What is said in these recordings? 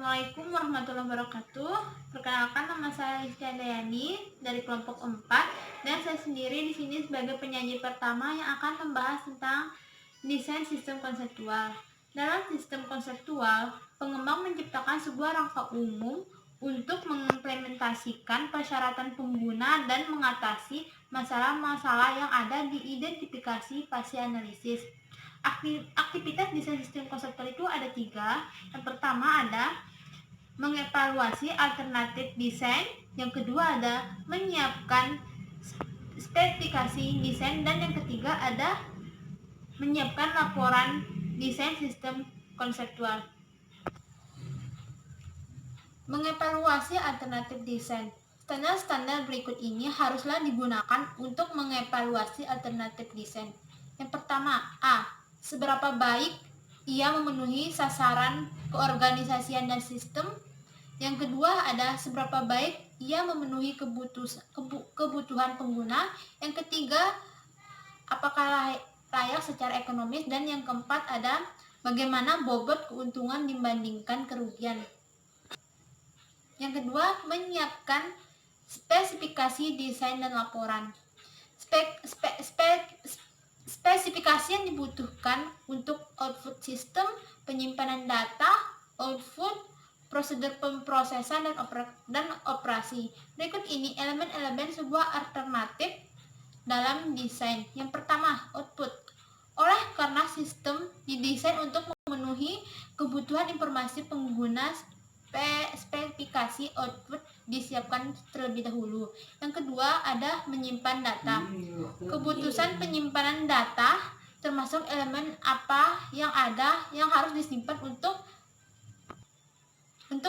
Assalamualaikum warahmatullahi wabarakatuh. Perkenalkan, nama saya Rizky Dayani dari kelompok 4 dan saya sendiri di sini sebagai penyaji pertama yang akan membahas tentang desain sistem konseptual. Dalam sistem konseptual, pengembang menciptakan sebuah rangka umum untuk mengimplementasikan persyaratan pengguna dan mengatasi masalah-masalah yang ada di identifikasi fase analisis. Aktivitas desain sistem konseptual itu ada 3. Yang pertama ada mengevaluasi alternatif desain, yang kedua ada menyiapkan spesifikasi desain, dan yang ketiga ada menyiapkan laporan desain sistem konseptual. Mengevaluasi alternatif desain. Standar-standar berikut ini haruslah digunakan untuk mengevaluasi alternatif desain. Yang pertama, A. Seberapa baik ia memenuhi sasaran keorganisasian dan sistem. Yang kedua ada seberapa baik ia memenuhi kebutuhan pengguna. Yang ketiga, apakah layak secara ekonomis. Dan yang keempat ada bagaimana bobot keuntungan dibandingkan kerugian. Yang kedua, menyiapkan spesifikasi desain dan laporan. Spesifikasi yang dibutuhkan untuk output sistem, penyimpanan data, output, prosedur pemrosesan dan operasi. Berikut ini elemen-elemen sebuah alternatif dalam desain. Yang pertama, output. Oleh karena sistem didesain untuk memenuhi kebutuhan informasi pengguna, spesifikasi output disiapkan terlebih dahulu. Yang kedua ada menyimpan data. Keputusan penyimpanan data termasuk elemen apa yang ada yang harus disimpan untuk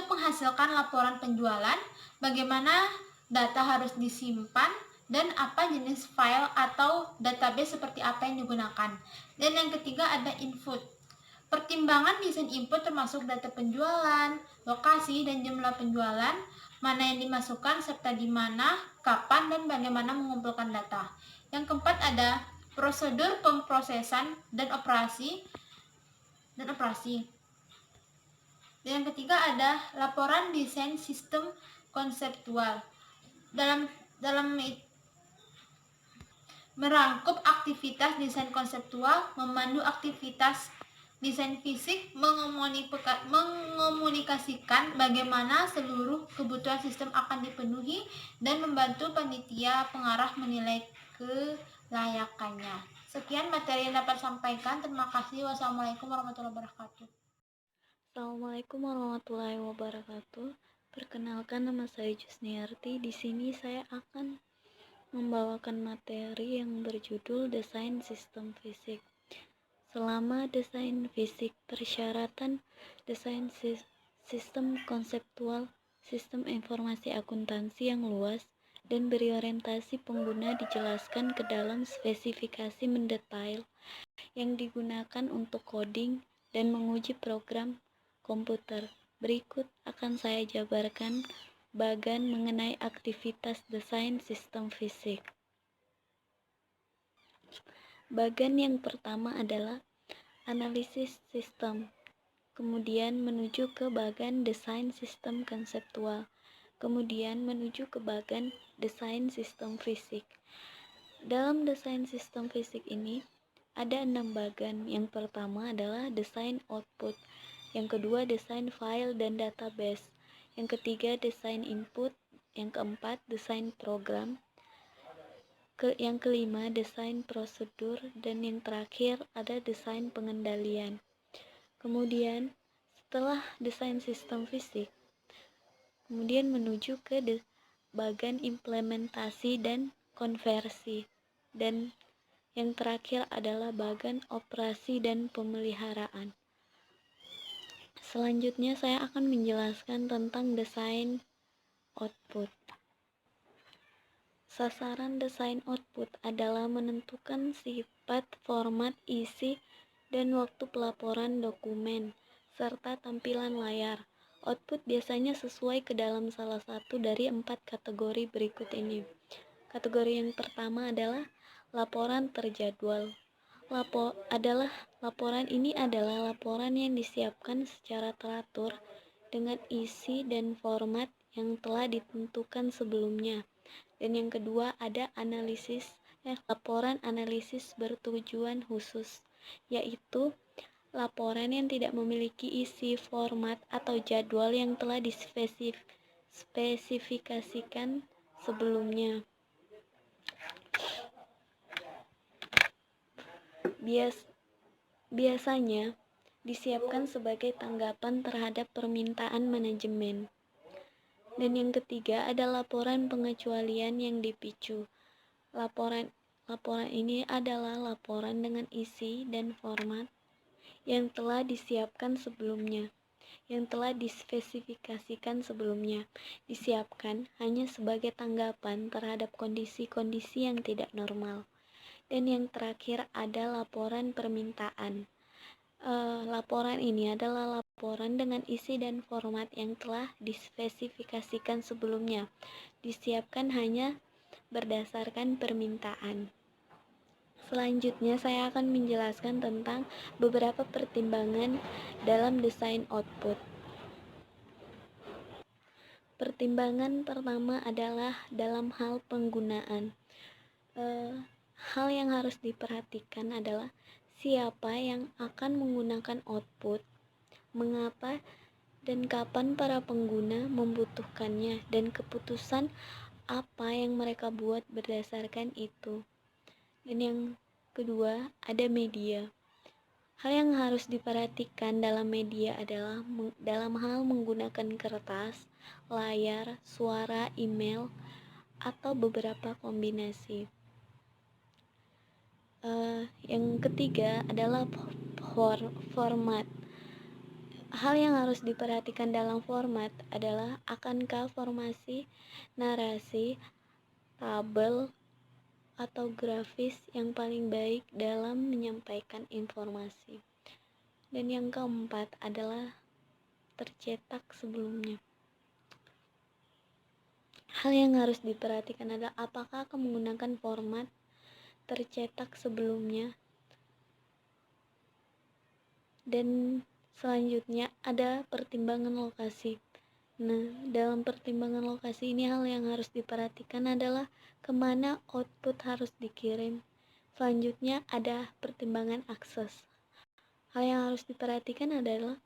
menghasilkan laporan penjualan, bagaimana data harus disimpan, dan apa jenis file atau database seperti apa yang digunakan. Dan yang ketiga ada input. Pertimbangan desain input termasuk data penjualan, lokasi dan jumlah penjualan, mana yang dimasukkan serta di mana, kapan, dan bagaimana mengumpulkan data. Yang keempat ada prosedur pemrosesan dan operasi. Dan yang ketiga ada laporan desain sistem konseptual. Dalam merangkup aktivitas desain konseptual, memandu aktivitas desain fisik, mengomunikasikan bagaimana seluruh kebutuhan sistem akan dipenuhi, dan membantu panitia pengarah menilai kelayakannya. Sekian materi yang dapat sampaikan. Terima kasih. Wassalamualaikum warahmatullahi wabarakatuh. Assalamualaikum warahmatullahi wabarakatuh. Perkenalkan, nama saya Jusniarti. Di sini saya akan membawakan materi yang berjudul Desain Sistem Fisik. Selama desain fisik, persyaratan desain sistem konseptual, sistem informasi akuntansi yang luas dan berorientasi pengguna dijelaskan ke dalam spesifikasi mendetail yang digunakan untuk coding dan menguji program komputer. Berikut akan saya jabarkan bagan mengenai aktivitas desain sistem fisik. Bagan yang pertama adalah analisis sistem, kemudian menuju ke bagan desain sistem konseptual, kemudian menuju ke bagan desain sistem fisik. Dalam desain sistem fisik ini ada 6 bagan. Yang pertama adalah desain output, yang kedua desain file dan database, yang ketiga desain input, yang keempat desain program, yang kelima desain prosedur, dan yang terakhir ada desain pengendalian. Kemudian setelah desain sistem fisik, kemudian menuju ke bagan implementasi dan konversi, dan yang terakhir adalah bagan operasi dan pemeliharaan. Selanjutnya saya akan menjelaskan tentang desain output. Sasaran desain output adalah menentukan sifat, format, isi, dan waktu pelaporan dokumen, serta tampilan layar. Output biasanya sesuai ke dalam salah satu dari 4 kategori berikut ini. Kategori yang pertama adalah laporan terjadwal. Laporan ini adalah laporan yang disiapkan secara teratur dengan isi dan format yang telah ditentukan sebelumnya. Dan yang kedua ada laporan analisis bertujuan khusus, yaitu laporan yang tidak memiliki isi, format, atau jadwal yang telah dispesifikasikan sebelumnya. Biasanya disiapkan sebagai tanggapan terhadap permintaan manajemen. Dan yang ketiga ada laporan pengecualian yang dipicu. Laporan ini adalah laporan dengan isi dan format yang telah disiapkan sebelumnya, yang telah dispesifikasikan sebelumnya, disiapkan hanya sebagai tanggapan terhadap kondisi-kondisi yang tidak normal. Dan yang terakhir ada laporan permintaan. Laporan ini adalah laporan dengan isi dan format yang telah dispesifikasikan sebelumnya, disiapkan hanya berdasarkan permintaan. Selanjutnya saya akan menjelaskan tentang beberapa pertimbangan dalam desain output. Pertimbangan pertama adalah dalam hal penggunaan. Hal yang harus diperhatikan adalah siapa yang akan menggunakan output, mengapa dan kapan para pengguna membutuhkannya, dan keputusan apa yang mereka buat berdasarkan itu. Dan yang kedua, ada media. Hal yang harus diperhatikan dalam media adalah dalam hal menggunakan kertas, layar, suara, email, atau beberapa kombinasi. Yang ketiga adalah format. Hal yang harus diperhatikan dalam format adalah akankah formasi, narasi, tabel, atau grafis yang paling baik dalam menyampaikan informasi. Dan yang keempat adalah tercetak sebelumnya. Hal yang harus diperhatikan adalah apakah akan menggunakan format tercetak sebelumnya. Dan selanjutnya ada pertimbangan lokasi. Nah, dalam pertimbangan lokasi ini hal yang harus diperhatikan adalah kemana output harus dikirim. Selanjutnya ada pertimbangan akses. Hal yang harus diperhatikan adalah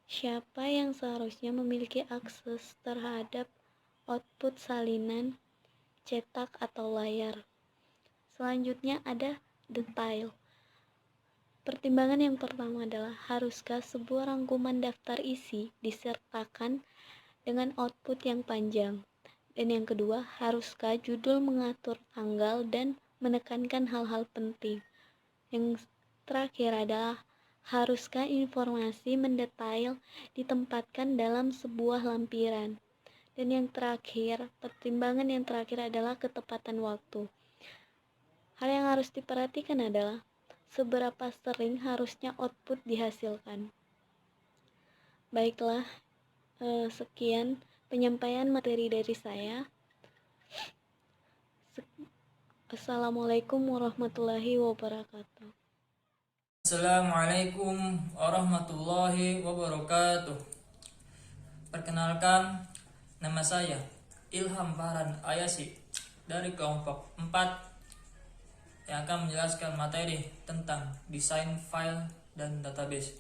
siapa yang seharusnya memiliki akses terhadap output salinan, cetak, atau layar. Selanjutnya ada detail. Pertimbangan yang pertama adalah haruskah sebuah rangkuman daftar isi disertakan dengan output yang panjang. Dan yang kedua, haruskah judul mengatur tanggal dan menekankan hal-hal penting. Yang terakhir adalah haruskah informasi mendetail ditempatkan dalam sebuah lampiran. Dan yang terakhir, pertimbangan yang terakhir adalah ketepatan waktu. Hal yang harus diperhatikan adalah seberapa sering harusnya output dihasilkan. Baiklah, sekian penyampaian materi dari saya. Assalamualaikum warahmatullahi wabarakatuh. Assalamualaikum warahmatullahi wabarakatuh. Perkenalkan, nama saya Ilham Farhan Ayasi dari kelompok 4 yang akan menjelaskan materi tentang desain file dan database.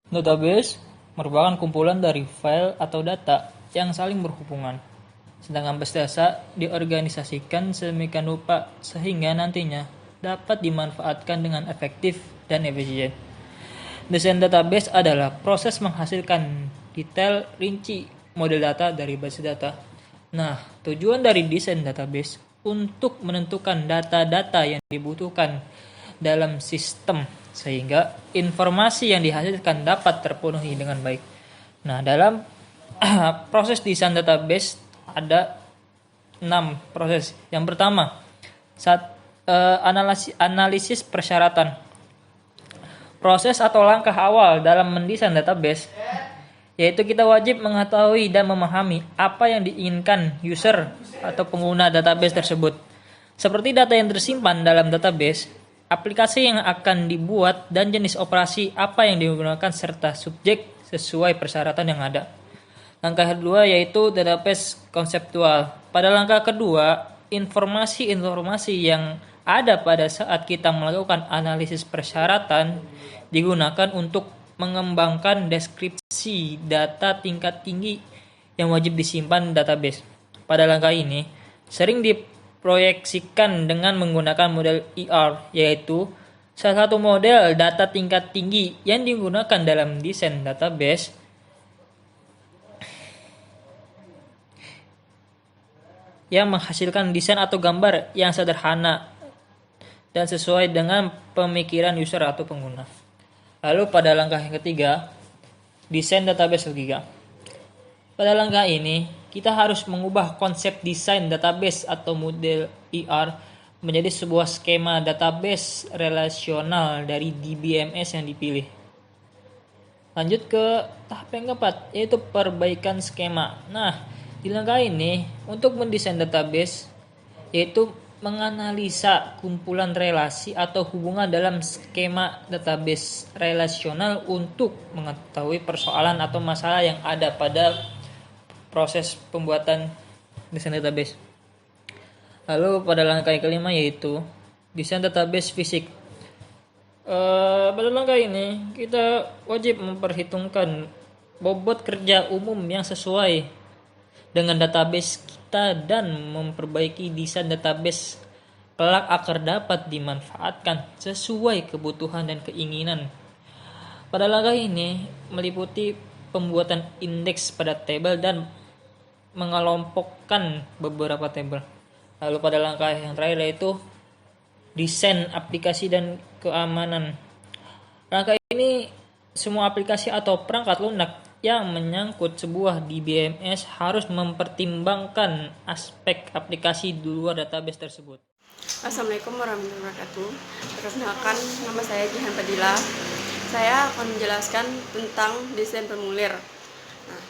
Database merupakan kumpulan dari file atau data yang saling berhubungan, sedangkan base data diorganisasikan sedemikian rupa sehingga nantinya dapat dimanfaatkan dengan efektif dan efisien. Desain database adalah proses menghasilkan detail rinci model data dari base data. Nah, tujuan dari desain database untuk menentukan data-data yang dibutuhkan dalam sistem sehingga informasi yang dihasilkan dapat terpenuhi dengan baik. Nah, dalam proses desain database ada 6 proses. Yang pertama, analisis persyaratan. Proses atau langkah awal dalam mendesain database yaitu kita wajib mengetahui dan memahami apa yang diinginkan user atau pengguna database tersebut. Seperti data yang tersimpan dalam database, aplikasi yang akan dibuat, dan jenis operasi apa yang digunakan serta subjek sesuai persyaratan yang ada. Langkah kedua yaitu database konseptual. Pada langkah kedua, informasi-informasi yang ada pada saat kita melakukan analisis persyaratan digunakan untuk mengembangkan deskripsi data tingkat tinggi yang wajib disimpan database. Pada langkah ini, sering diproyeksikan dengan menggunakan model ER, yaitu salah satu model data tingkat tinggi yang digunakan dalam desain database yang menghasilkan desain atau gambar yang sederhana dan sesuai dengan pemikiran user atau pengguna. Lalu pada langkah yang ketiga, desain database logika. Pada langkah ini, kita harus mengubah konsep desain database atau model ER menjadi sebuah skema database relasional dari DBMS yang dipilih. Lanjut ke tahap yang keempat, yaitu perbaikan skema. Nah, di langkah ini, untuk mendesain database, yaitu menganalisa kumpulan relasi atau hubungan dalam skema database relasional untuk mengetahui persoalan atau masalah yang ada pada proses pembuatan desain database. Lalu pada langkah yang kelima yaitu desain database fisik. Pada langkah ini kita wajib memperhitungkan bobot kerja umum yang sesuai dengan database kita dan memperbaiki desain database kelak agar dapat dimanfaatkan sesuai kebutuhan dan keinginan. Pada langkah ini meliputi pembuatan indeks pada tabel dan mengelompokkan beberapa tabel. Lalu pada langkah yang terakhir yaitu desain aplikasi dan keamanan. Langkah ini semua aplikasi atau perangkat lunak yang menyangkut sebuah DBMS harus mempertimbangkan aspek aplikasi di luar database tersebut. Assalamualaikum warahmatullahi wabarakatuh. Perkenalkan, nama saya Jihan Padilla. Saya akan menjelaskan tentang desain formulir. Nah,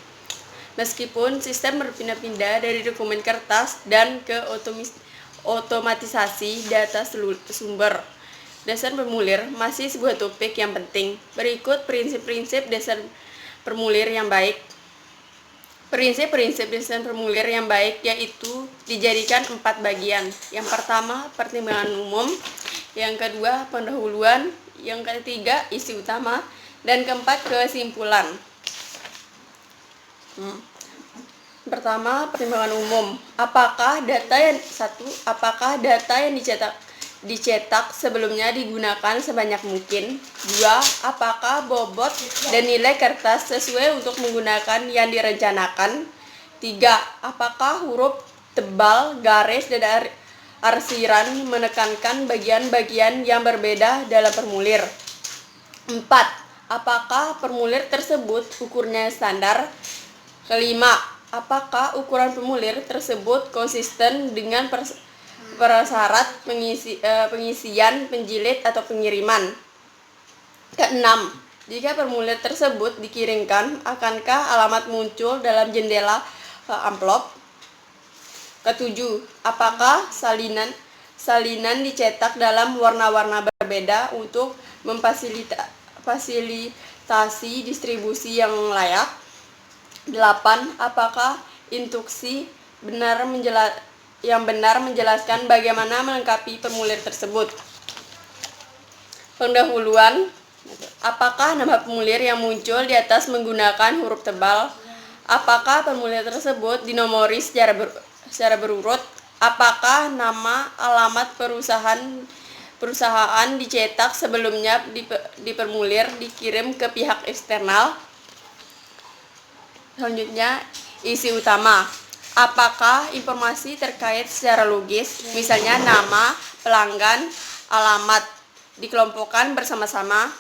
meskipun sistem berpindah-pindah dari dokumen kertas dan ke otomatisasi data sumber, desain formulir masih sebuah topik yang penting. Berikut prinsip-prinsip desain formulir yang baik. Prinsip-prinsip desain formulir yang baik yaitu dijadikan 4 bagian. Yang pertama, pertimbangan umum. Yang kedua, pendahuluan. Yang ketiga, isi utama. Dan keempat, kesimpulan. Pertama, pertimbangan umum. Apakah data yang dicetak sebelumnya digunakan sebanyak mungkin? 2. Apakah bobot dan nilai kertas sesuai untuk menggunakan yang direncanakan? 3. Apakah huruf tebal, garis, dan arsiran menekankan bagian-bagian yang berbeda dalam formulir? 4. Apakah formulir tersebut ukurnya standar? Kelima, apakah ukuran formulir tersebut konsisten dengan prasyarat pengisian, penjilid, atau pengiriman? Keenam, jika formulir tersebut dikirimkan, akankah alamat muncul dalam jendela amplop? Ketujuh, apakah salinan dicetak dalam warna-warna berbeda untuk memfasilitasi distribusi yang layak? 8. Apakah instruksi yang benar menjelaskan bagaimana melengkapi formulir tersebut? Pendahuluan. Apakah nama formulir yang muncul di atas menggunakan huruf tebal? Apakah formulir tersebut dinomori secara berurut? Apakah nama alamat perusahaan dicetak sebelumnya di formulir dikirim ke pihak eksternal? Selanjutnya, isi utama. Apakah informasi terkait secara logis, misalnya nama, pelanggan, alamat, dikelompokkan bersama-sama?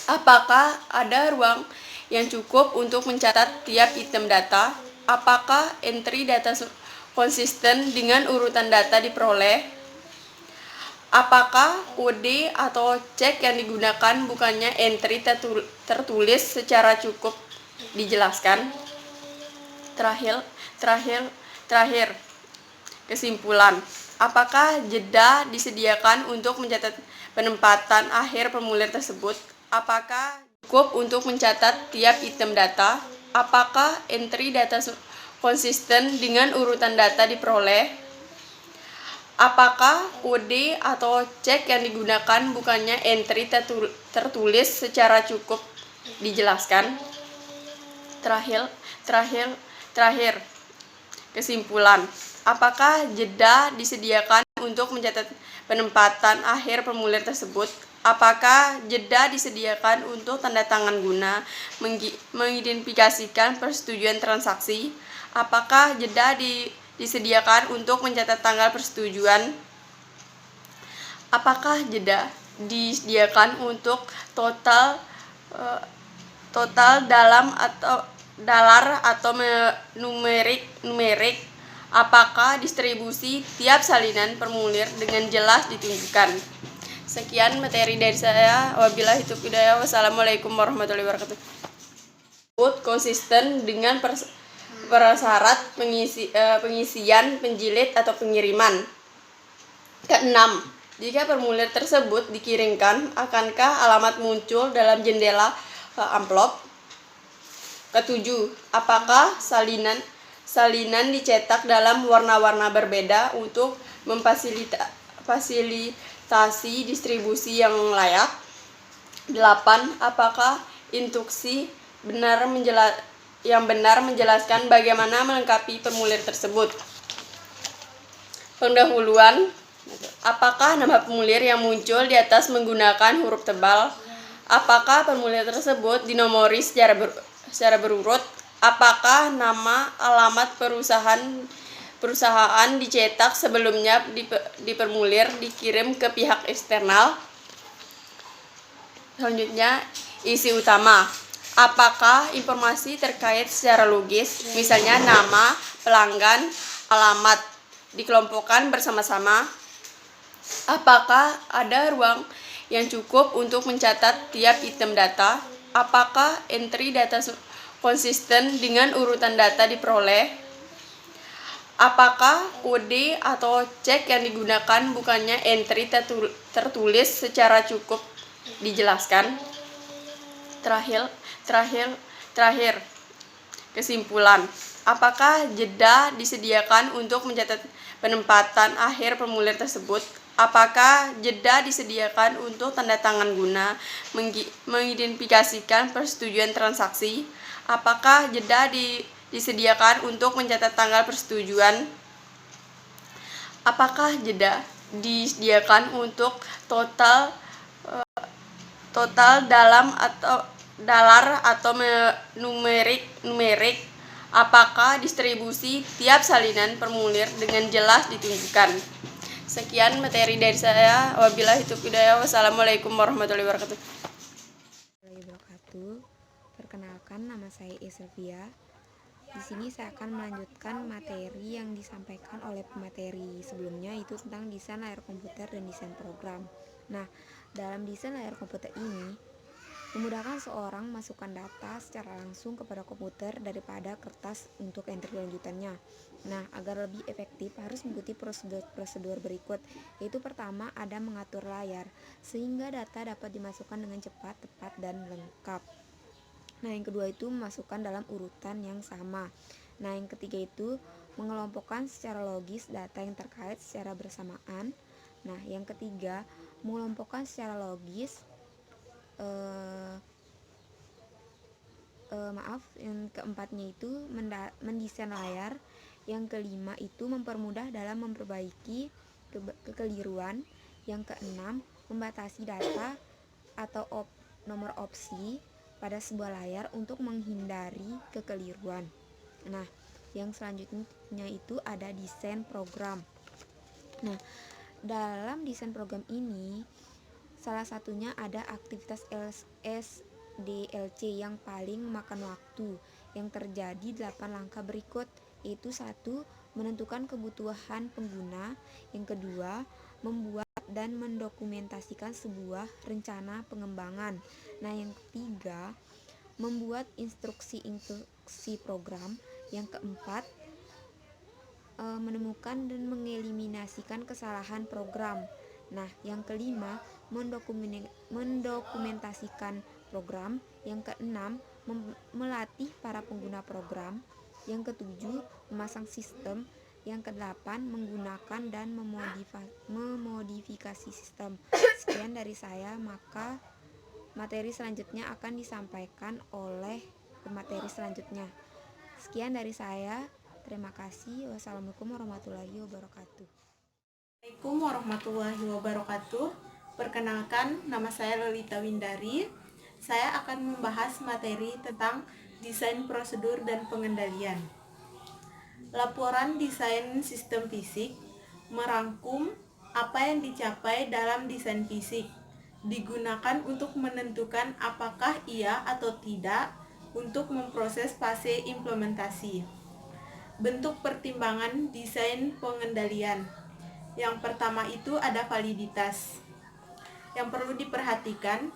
Apakah ada ruang yang cukup untuk mencatat tiap item data? Apakah entry data konsisten dengan urutan data diperoleh? Apakah kode atau cek yang digunakan bukannya entry tertulis secara cukup dijelaskan? Terakhir, kesimpulan. Apakah jeda disediakan untuk mencatat penempatan akhir formulir tersebut? Apakah Cukup untuk mencatat tiap item data. Apakah entry data konsisten dengan urutan data diperoleh? Apakah kode atau cek yang digunakan bukannya entry tertulis secara cukup dijelaskan? Terakhir, kesimpulan. Apakah jeda disediakan untuk mencatat penempatan akhir formulir tersebut? Apakah jeda disediakan untuk tanda tangan guna mengidentifikasikan persetujuan transaksi? Apakah jeda disediakan untuk mencatat tanggal persetujuan? Apakah jeda disediakan untuk total dalar atau numerik? Apakah distribusi tiap salinan formulir dengan jelas ditunjukkan? Sekian materi dari saya. Wabillahi taufiq hidayah. Wassalamualaikum warahmatullahi wabarakatuh. Konsisten dengan prasyarat pengisian, penjilid atau pengiriman. Keenam, jika formulir tersebut dikirimkan, akankah alamat muncul dalam jendela amplop? Ketujuh, apakah salinan dicetak dalam warna-warna berbeda untuk memfasilitasi distribusi yang layak? 8. Apakah instruksi yang benar menjelaskan bagaimana melengkapi formulir tersebut? Pendahuluan. Apakah nama formulir yang muncul di atas menggunakan huruf tebal? Apakah formulir tersebut dinomori secara berurut? Apakah nama alamat perusahaan dicetak sebelumnya di formulir dikirim ke pihak eksternal? Selanjutnya, isi utama. Apakah informasi terkait secara logis, misalnya nama, pelanggan, alamat, dikelompokkan bersama-sama? Apakah ada ruang yang cukup untuk mencatat tiap item data? Apakah entry data konsisten dengan urutan data diperoleh? Apakah kode atau cek yang digunakan bukannya entry tertulis secara cukup dijelaskan? Terakhir, kesimpulan. Apakah jeda disediakan untuk mencatat penempatan akhir formulir tersebut? Apakah jeda disediakan untuk tanda tangan guna mengidentifikasikan persetujuan transaksi? Apakah jeda disediakan untuk mencatat tanggal persetujuan? Apakah jeda disediakan untuk total dalar atau numerik? Apakah distribusi tiap salinan formulir dengan jelas ditunjukkan? Sekian materi dari saya. Wabillahi taufiq hidayah. Wassalamualaikum warahmatullahi wabarakatuh. Perkenalkan, nama saya Sylvia. Di sini saya akan melanjutkan materi yang disampaikan oleh pemateri sebelumnya, yaitu tentang desain layar komputer dan desain program. Nah, dalam desain layar komputer ini memudahkan seorang masukkan data secara langsung kepada komputer daripada kertas untuk entry lanjutannya. Nah, agar lebih efektif harus mengikuti prosedur berikut, yaitu pertama ada mengatur layar sehingga data dapat dimasukkan dengan cepat, tepat, dan lengkap. Nah, yang kedua itu memasukkan dalam urutan yang sama. Nah, yang ketiga itu mengelompokkan secara logis data yang terkait secara bersamaan. Nah, yang ketiga mengelompokkan secara logis yang keempatnya itu mendesain layar. Yang kelima itu mempermudah dalam memperbaiki kekeliruan. Yang keenam membatasi data atau nomor opsi pada sebuah layar untuk menghindari kekeliruan. Nah, yang selanjutnya itu ada desain program. Nah, dalam desain program ini salah satunya ada aktivitas SDLC yang paling memakan waktu, yang terjadi 8 langkah berikut, yaitu 1. Menentukan kebutuhan pengguna. Yang kedua, membuat dan mendokumentasikan sebuah rencana pengembangan. Nah, yang ketiga, membuat instruksi program. Yang keempat, menemukan dan mengeliminasikan kesalahan program. Nah, yang kelima, mendokumentasikan program. Yang keenam, melatih para pengguna program. Yang ketujuh, memasang sistem. Yang kedelapan, menggunakan dan memodifikasi sistem. Sekian dari saya, maka materi selanjutnya akan disampaikan oleh pemateri selanjutnya. Sekian dari saya, terima kasih. Wassalamualaikum warahmatullahi wabarakatuh. Assalamualaikum warahmatullahi wabarakatuh. Perkenalkan, nama saya Lolita Windari. Saya akan membahas materi tentang desain prosedur dan pengendalian. Laporan desain sistem fisik merangkum apa yang dicapai dalam desain fisik, digunakan untuk menentukan apakah iya atau tidak untuk memproses fase implementasi. Bentuk pertimbangan desain pengendalian. Yang pertama itu ada validitas. Yang perlu diperhatikan,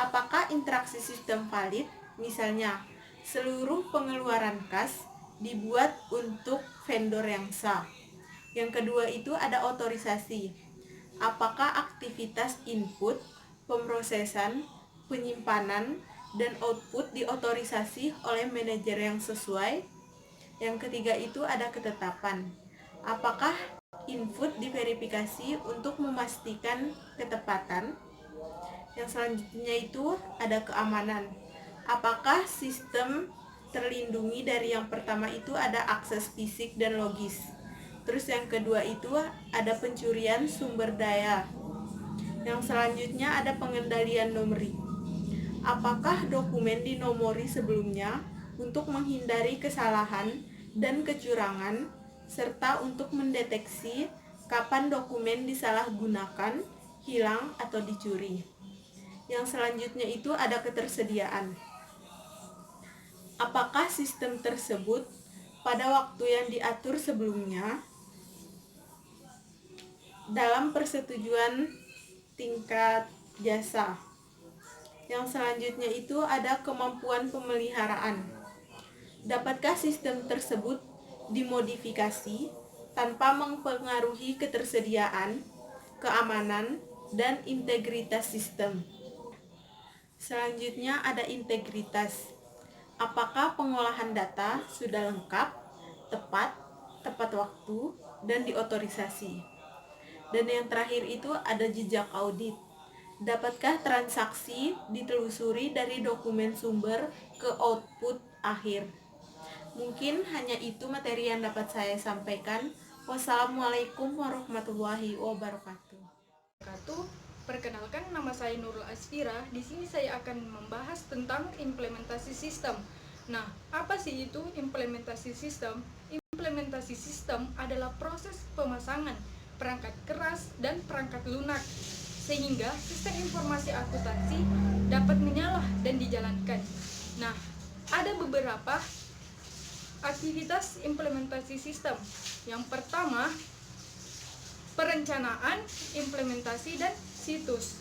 apakah interaksi sistem valid, misalnya seluruh pengeluaran kas dibuat untuk vendor yang sah. Yang kedua itu ada otorisasi. Apakah aktivitas input, pemrosesan, penyimpanan, dan output diotorisasi oleh manajer yang sesuai. Yang ketiga itu ada ketetapan. Apakah input diverifikasi untuk memastikan ketepatan. Yang selanjutnya itu ada keamanan. Apakah sistem terlindungi. Dari yang pertama itu ada akses fisik dan logis. Terus yang kedua itu ada pencurian sumber daya. Yang selanjutnya ada pengendalian numerik. Apakah dokumen dinomori sebelumnya untuk menghindari kesalahan dan kecurangan, serta untuk mendeteksi kapan dokumen disalahgunakan, hilang, atau dicuri. Yang selanjutnya itu ada ketersediaan. Apakah sistem tersebut pada waktu yang diatur sebelumnya dalam persetujuan tingkat jasa. Yang selanjutnya itu ada kemampuan pemeliharaan. Dapatkah sistem tersebut dimodifikasi tanpa mempengaruhi ketersediaan, keamanan, dan integritas sistem. Selanjutnya ada integritas. Apakah pengolahan data sudah lengkap, tepat waktu, dan diotorisasi. Dan yang terakhir itu ada jejak audit. Dapatkah transaksi ditelusuri dari dokumen sumber ke output akhir. Mungkin hanya itu materi yang dapat saya sampaikan. Wassalamualaikum warahmatullahi wabarakatuh. Perkenalkan, nama saya Nurul Asfira. Di sini saya akan membahas tentang implementasi sistem. Nah, apa sih itu implementasi sistem? Implementasi sistem adalah proses pemasangan perangkat keras dan perangkat lunak sehingga sistem informasi akuntansi dapat menyala dan dijalankan. Nah, ada beberapa aktivitas implementasi sistem. Yang pertama, perencanaan, implementasi, dan situs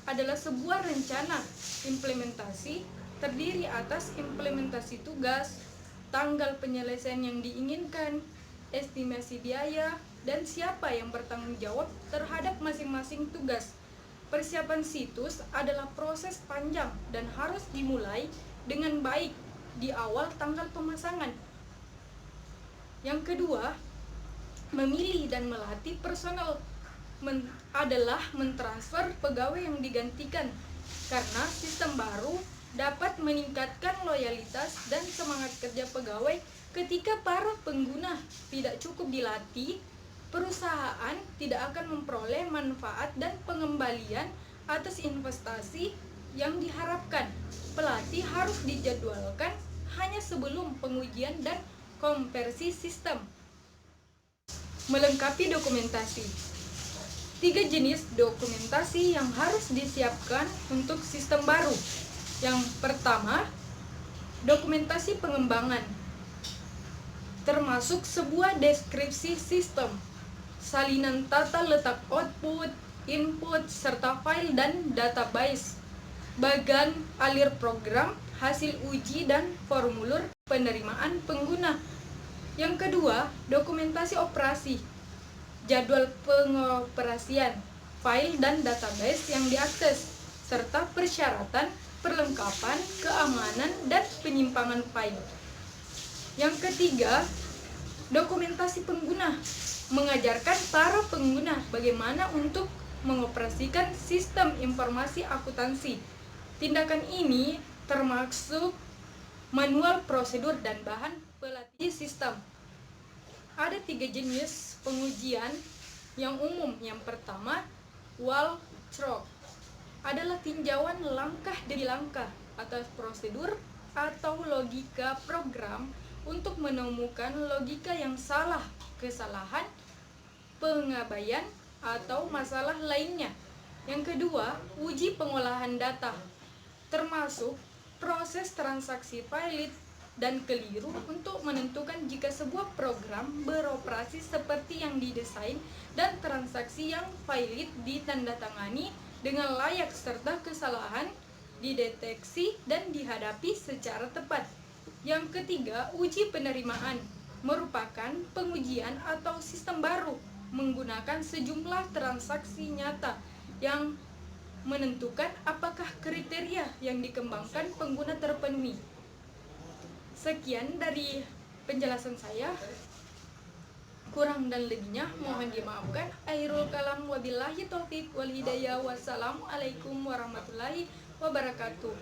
adalah sebuah rencana implementasi terdiri atas implementasi tugas, tanggal penyelesaian yang diinginkan, estimasi biaya, dan siapa yang bertanggung jawab terhadap masing-masing tugas. Persiapan situs adalah proses panjang dan harus dimulai dengan baik di awal tanggal pemasangan. Yang kedua, memilih dan melatih personel adalah mentransfer pegawai yang digantikan, karena sistem baru dapat meningkatkan loyalitas dan semangat kerja pegawai. Ketika para pengguna tidak cukup dilatih, perusahaan tidak akan memperoleh manfaat dan pengembalian atas investasi yang diharapkan. Pelatih harus dijadwalkan hanya sebelum pengujian dan konversi sistem. Melengkapi dokumentasi. 3 jenis dokumentasi yang harus disiapkan untuk sistem baru. Yang pertama, dokumentasi pengembangan, termasuk sebuah deskripsi sistem, salinan tata letak output, input, serta file dan database, bagan alir program, hasil uji, dan formulir penerimaan pengguna. Yang kedua, dokumentasi operasi, jadwal pengoperasian, file dan database yang diakses, serta persyaratan perlengkapan, keamanan, dan penyimpangan file. Yang ketiga, dokumentasi pengguna, mengajarkan para pengguna bagaimana untuk mengoperasikan sistem informasi akuntansi. Tindakan ini termasuk manual prosedur dan bahan pelatihan sistem. Ada 3 jenis pengujian yang umum. Yang pertama, walkthrough adalah tinjauan langkah demi langkah atas prosedur atau logika program untuk menemukan logika yang salah, kesalahan, pengabaian, atau masalah lainnya. Yang kedua, uji pengolahan data, termasuk proses transaksi valid dan keliru untuk menentukan jika sebuah program beroperasi seperti yang didesain dan transaksi yang valid ditandatangani dengan layak serta kesalahan dideteksi dan dihadapi secara tepat. Yang ketiga, uji penerimaan merupakan pengujian atau sistem baru menggunakan sejumlah transaksi nyata yang menentukan apakah kriteria yang dikembangkan pengguna terpenuhi. Sekian dari penjelasan saya. Kurang dan lebihnya mohon dimaafkan. Akhirul kalam, wabillahi taufik wal hidayah. Wassalamualaikum warahmatullahi wabarakatuh.